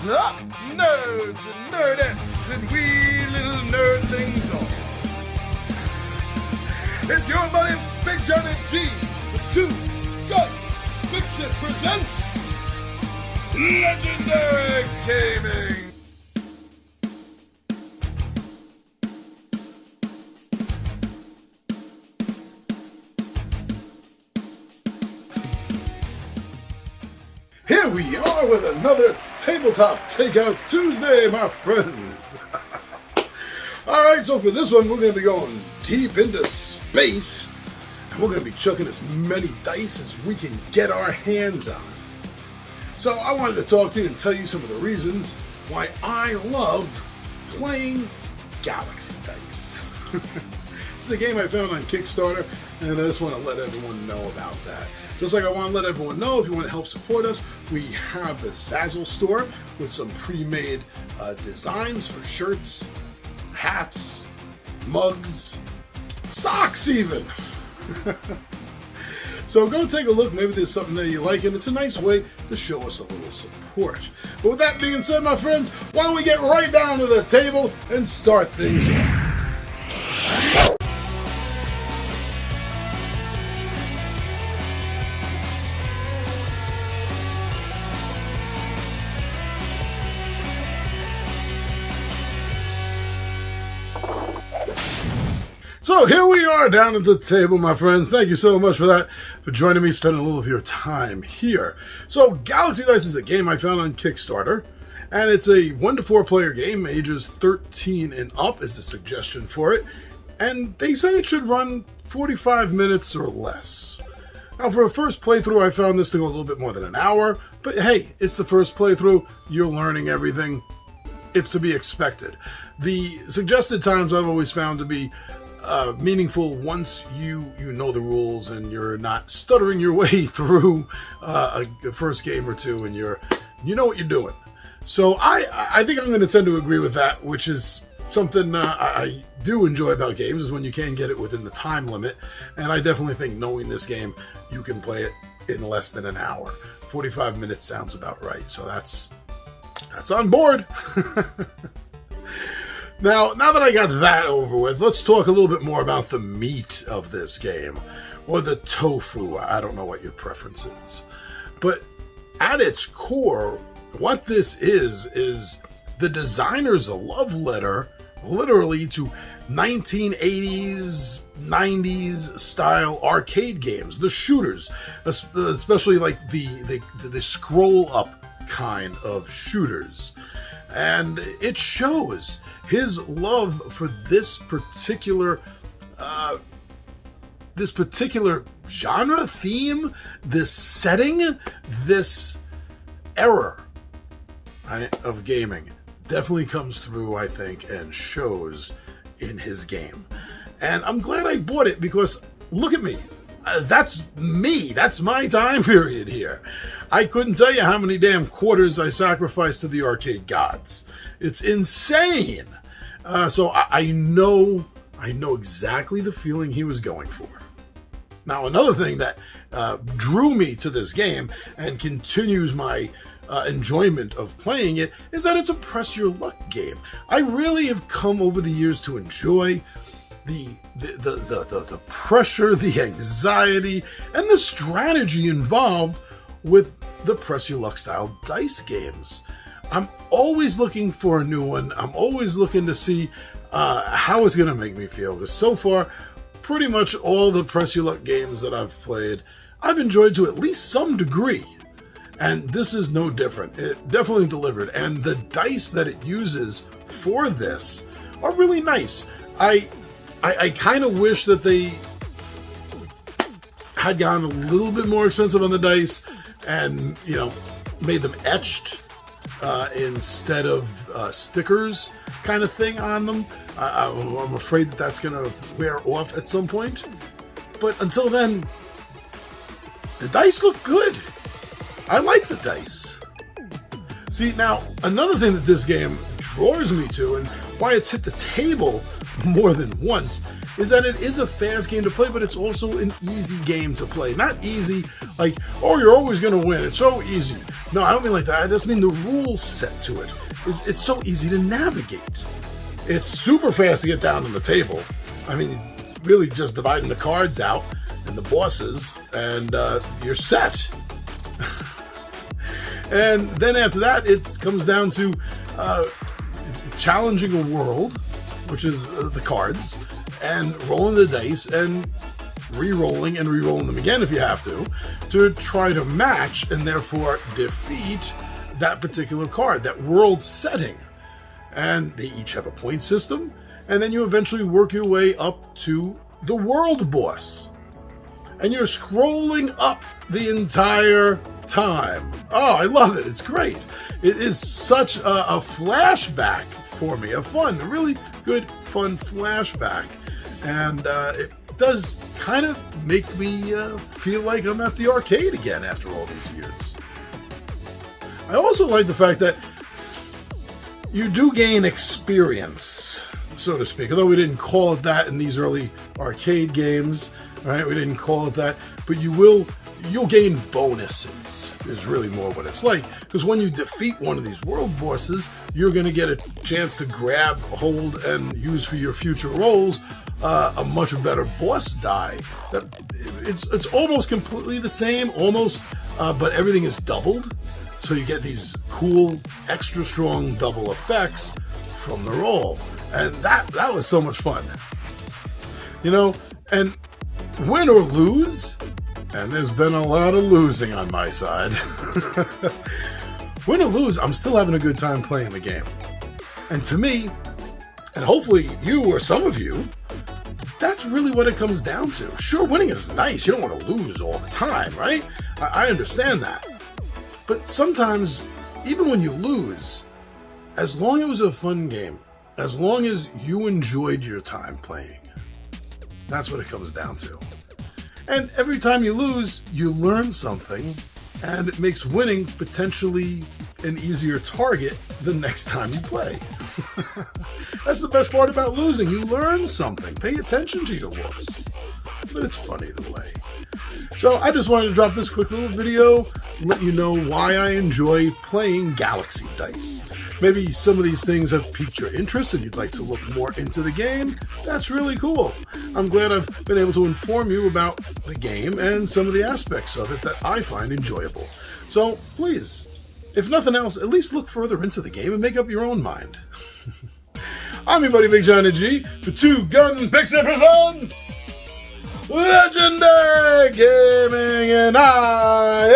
up, nerds and nerdettes, and we little nerdlings all? It's your buddy Big John and G, the Two Gun Pixie presents Legendary Gaming. Here we are with another Tabletop Takeout Tuesday, my friends. Alright, so for this one, we're going to be going deep into space, and we're going to be chucking as many dice as we can get our hands on. So I wanted to talk to you and tell you some of the reasons why I love playing Galaxy Dice. This is a game I found on Kickstarter, and I just want to let everyone know about that. Just like I want to let everyone know, if you want to help support us, we have the Zazzle store with some pre-made designs for shirts, hats, mugs, socks even. So go take a look. Maybe there's something that you like, and it's a nice way to show us a little support. But with that being said, my friends, why don't we get right down to the table and start things off. So here we are down at the table, my friends. Thank you so much for that, for joining me, spending a little of your time here. So Galaxy Dice is a game I found on Kickstarter, and it's a 1 to 4 player game. Ages 13 and up is the suggestion for it, and they say it should run 45 minutes or less. Now for a first playthrough, I found this to go a little bit more than an hour, but hey, it's the first playthrough. You're learning everything. It's to be expected. The suggested times I've always found to be meaningful once you know the rules and you're not stuttering your way through a first game or two, and you know what you're doing. So I think I'm going to tend to agree with that, which is something I do enjoy about games, is when you can get it within the time limit. And I definitely think, knowing this game, you can play it in less than an hour. 45 minutes sounds about right. So that's on board. Now that I got that over with, let's talk a little bit more about the meat of this game, or the tofu. I don't know what your preference is. But at its core, what this is the designer's a love letter, literally, to 1980s, 90s style arcade games, the shooters, especially like the scroll up kind of shooters. And it shows his love for this particular genre, theme, this setting, this era, right, of gaming definitely comes through, I think, and shows in his game. And I'm glad I bought it, because look at me. That's me. That's my time period here. I couldn't tell you how many damn quarters I sacrificed to the arcade gods. It's insane. So I know exactly the feeling he was going for. Now, another thing that drew me to this game and continues my enjoyment of playing it is that it's a press your luck game. I really have come over the years to enjoy the pressure, the anxiety, and the strategy involved with the press your luck style dice games. I'm always looking for a new one. I'm always looking to see how it's going to make me feel, because so far, pretty much all the press your luck games that I've played, I've enjoyed to at least some degree. And this is no different. It definitely delivered. And the dice that it uses for this are really nice. I kind of wish that they had gone a little bit more expensive on the dice and, made them etched instead of stickers kind of thing on them. I'm afraid that that's going to wear off at some point. But until then, the dice look good. I like the dice. See, now, another thing that this game draws me to, and why it's hit the table more than once is that it is a fast game to play, but it's also an easy game to play. Not easy like, oh, you're always going to win. It's so easy. No, I don't mean like that. I just mean the rules set to it. It's so easy to navigate. It's super fast to get down to the table. I mean, really just dividing the cards out and the bosses, and you're set. And then after that, it comes down to challenging a world, which is the cards, and rolling the dice and re-rolling and re-rolling them again if you have to try to match and therefore defeat that particular card, that world setting. And they each have a point system, and then you eventually work your way up to the world boss. And you're scrolling up the entire time. Oh, I love it. It's great. It is such a flashback for me, a fun, really good, fun flashback. And it does kind of make me feel like I'm at the arcade again after all these years. I also like the fact that you do gain experience, so to speak, although we didn't call it that in these early arcade games, right? We didn't call it that, but you'll gain bonuses is really more what it's like, because when you defeat one of these world bosses, you're going to get a chance to grab, hold, and use for your future rolls a much better boss die. It's almost completely the same, but everything is doubled. So you get these cool, extra strong double effects from the roll. And that was so much fun. You know, and win or lose, and there's been a lot of losing on my side. Win or lose, I'm still having a good time playing the game. And to me, and hopefully you or some of you, that's really what it comes down to. Sure, winning is nice. You don't want to lose all the time, right? I understand that. But sometimes, even when you lose, as long as it was a fun game, as long as you enjoyed your time playing, that's what it comes down to. And every time you lose, you learn something, and it makes winning potentially an easier target the next time you play. That's the best part about losing. You learn something. Pay attention to your loss. But it's fun either way. So I just wanted to drop this quick little video, let you know why I enjoy playing Galaxy Dice. Maybe some of these things have piqued your interest and you'd like to look more into the game. That's really cool. I'm glad I've been able to inform you about the game and some of the aspects of it that I find enjoyable. So please, if nothing else, at least look further into the game and make up your own mind. I'm your buddy Big Johnny G for Two Gun Pixie presents Legendary Gaming, and I